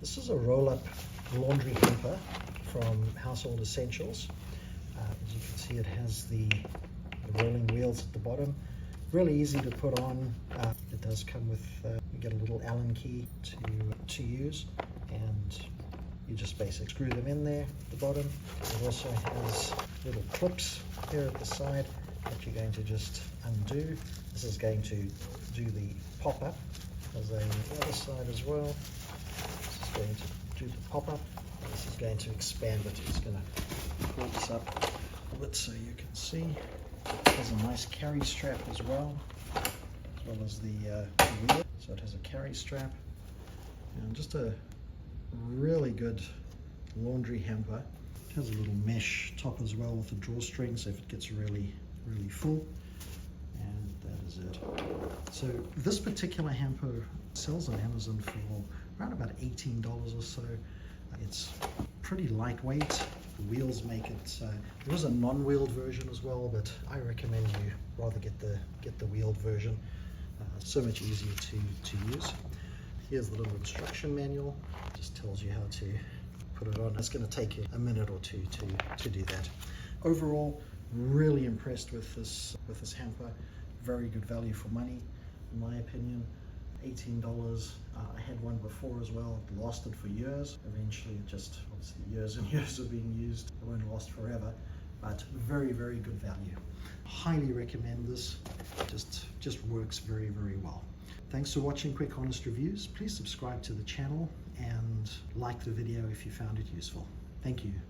This is a roll-up laundry hamper from Household Essentials. As you can see, it has the rolling wheels at the bottom. Really easy to put on. It does come with, you get a little Allen key to use, and you just basically screw them in there at the bottom. It also has little clips here at the side that you're going to just undo. This is going to do the pop-up. There's on the other side as well. This is going to do the pop-up. This is going to expand it. It's going to pull this up a bit so you can see. It has a nice carry strap as well as the wheel. So it has a carry strap, and just a really good laundry hamper. It has a little mesh top as well with a drawstring, so if it gets really full. And that is it. So this particular hamper sells on Amazon for around about $18 or so. It's pretty lightweight. The wheels make it, there is a non-wheeled version as well, but I recommend you rather get the wheeled version. So much easier to use. Here's the little instruction manual. It just tells you how to put it on. It's going to take you a minute or two to do that. Overall, really impressed with this hamper. Very good value for money, in my opinion. $18. I had one before as well. It lasted for years. Eventually, it just obviously years and years of being used. It won't last forever, but very good value. Highly recommend this. Just works very well. Thanks for watching Quick Honest Reviews. Please subscribe to the channel and like the video if you found it useful. Thank you.